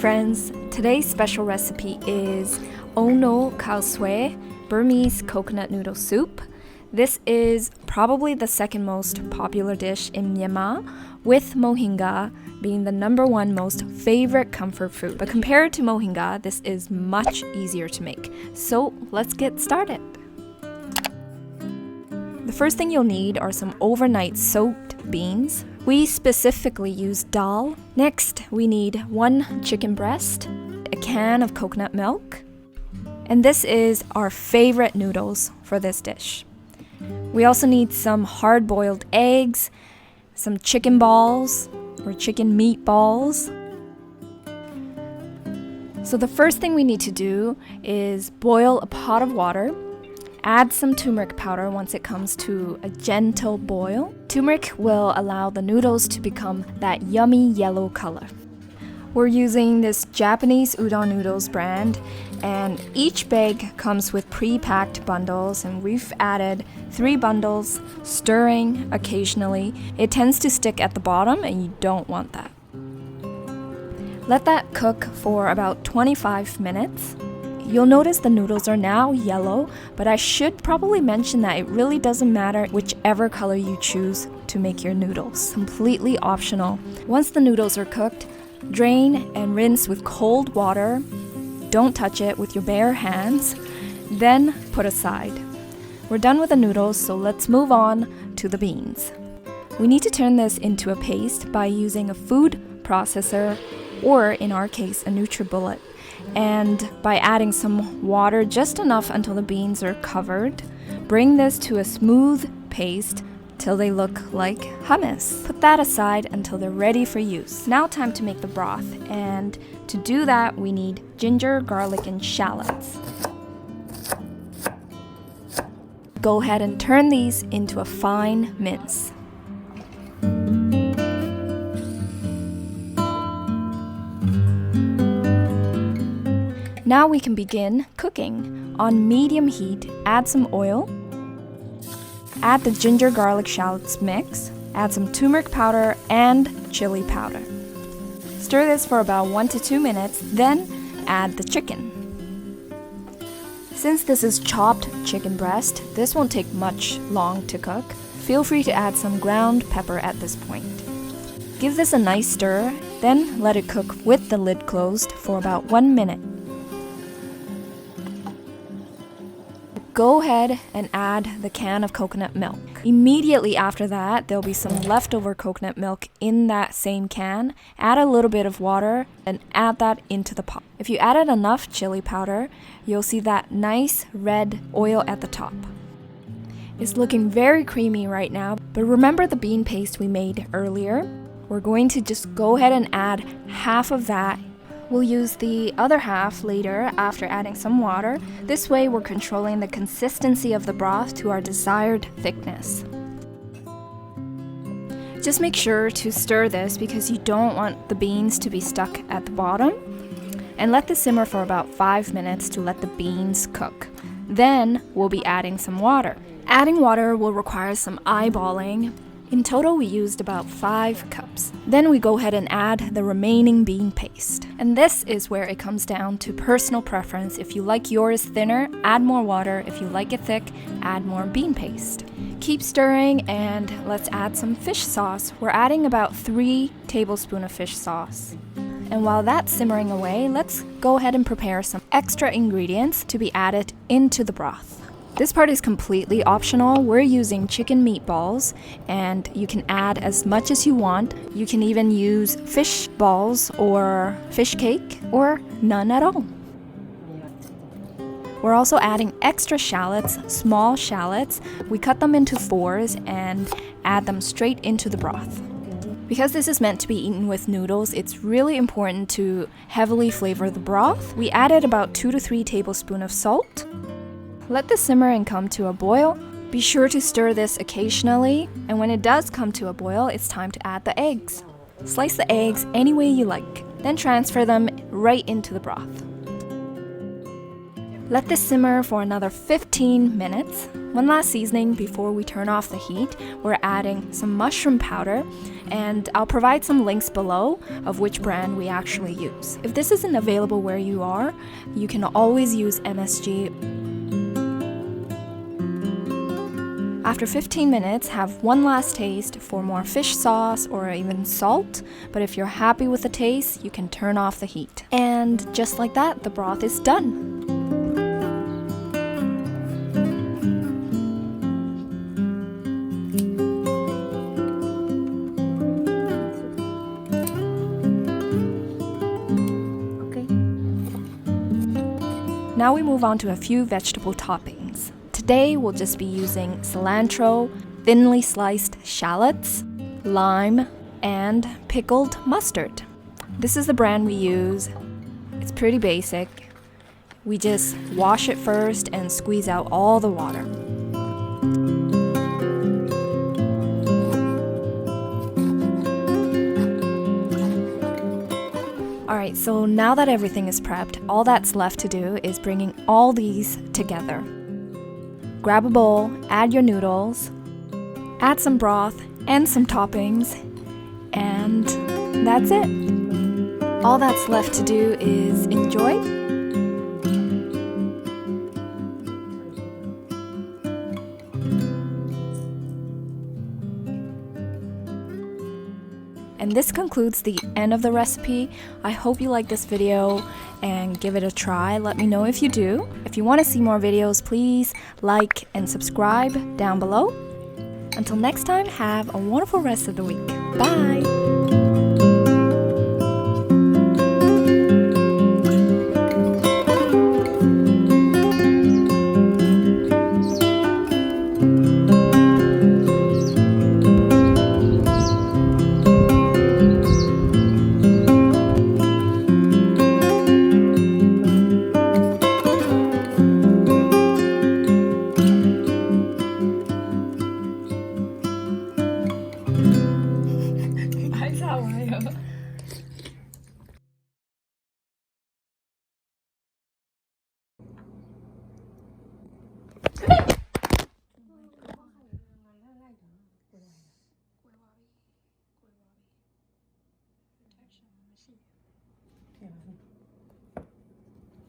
friends, today's special recipe is No Khao Swe Burmese coconut noodle soup. This is probably the second most popular dish in Myanmar, with Mohinga being the #1 most favorite comfort food. But compared to Mohinga, this is much easier to make. So let's get started. The first thing you'll need are some overnight soaked beans. We specifically use dal. Next, we need 1 chicken breast, a can of coconut milk, and this is our favorite noodles for this dish. We also need some hard-boiled eggs, some chicken balls or chicken meatballs. So the first thing we need to do is boil a pot of water. Add some turmeric powder once it comes to a gentle boil. Turmeric will allow the noodles to become that yummy yellow color. We're using this Japanese Udon noodles brand, and each bag comes with pre-packed bundles, and we've added 3 bundles, stirring occasionally. It tends to stick at the bottom, and you don't want that. Let that cook for about 25 minutes. You'll notice the noodles are now yellow, but I should probably mention that it really doesn't matter whichever color you choose to make your noodles. Completely optional. Once the noodles are cooked, drain and rinse with cold water. Don't touch it with your bare hands. Then put aside. We're done with the noodles, so let's move on to the beans. We need to turn this into a paste by using a food processor, or in our case, a NutriBullet, and by adding some water, just enough until the beans are covered. Bring this to a smooth paste till they look like hummus. Put that aside until they're ready for use. Now time to make the broth, and to do that we need ginger, garlic, and shallots. Go ahead and turn these into a fine mince. Now we can begin cooking. On medium heat, add some oil. Add the ginger garlic shallots mix. Add some turmeric powder and chili powder. Stir this for about 1 to 2 minutes, then add the chicken. Since this is chopped chicken breast, this won't take much long to cook. Feel free to add some ground pepper at this point. Give this a nice stir, then let it cook with the lid closed for about 1 minute. Go ahead and add the can of coconut milk. Immediately after that, there'll be some leftover coconut milk in that same can. Add a little bit of water and add that into the pot. If you added enough chili powder, you'll see that nice red oil at the top. It's looking very creamy right now, but remember the bean paste we made earlier? We're going to just go ahead and add half of that. We'll use the other half later after adding some water. This way we're controlling the consistency of the broth to our desired thickness. Just make sure to stir this because you don't want the beans to be stuck at the bottom. And let this simmer for about 5 minutes to let the beans cook. Then we'll be adding some water. Adding water will require some eyeballing. In total, we used about 5 cups. Then we go ahead and add the remaining bean paste. And this is where it comes down to personal preference. If you like yours thinner, add more water. If you like it thick, add more bean paste. Keep stirring, and let's add some fish sauce. We're adding about 3 tablespoons of fish sauce. And while that's simmering away, let's go ahead and prepare some extra ingredients to be added into the broth. This part is completely optional. We're using chicken meatballs, and you can add as much as you want. You can even use fish balls or fish cake or none at all. We're also adding extra shallots, small shallots. We cut them into 4s and add them straight into the broth. Because this is meant to be eaten with noodles, it's really important to heavily flavor the broth. We added about 2 to 3 tablespoons of salt. Let this simmer and come to a boil. Be sure to stir this occasionally, and when it does come to a boil, it's time to add the eggs. Slice the eggs any way you like, then transfer them right into the broth. Let this simmer for another 15 minutes. One last seasoning before we turn off the heat. We're adding some mushroom powder, and I'll provide some links below of which brand we actually use. If this isn't available where you are, you can always use MSG. After 15 minutes, have one last taste for more fish sauce or even salt, but if you're happy with the taste, you can turn off the heat. And just like that, the broth is done. Now we move on to a few vegetable toppings. Today we'll just be using cilantro, thinly sliced shallots, lime, and pickled mustard. This is the brand we use. It's pretty basic. We just wash it first and squeeze out all the water. Alright, so now that everything is prepped, all that's left to do is bringing all these together. Grab a bowl, add your noodles, add some broth and some toppings, and that's it. All that's left to do is enjoy. And this concludes the end of the recipe. I hope you like this video and give it a try. Let me know if you do. If you want to see more videos, please like and subscribe down below. Until next time, have a wonderful rest of the week. Bye!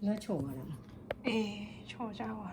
nó chổ rồi. 에, 저자와.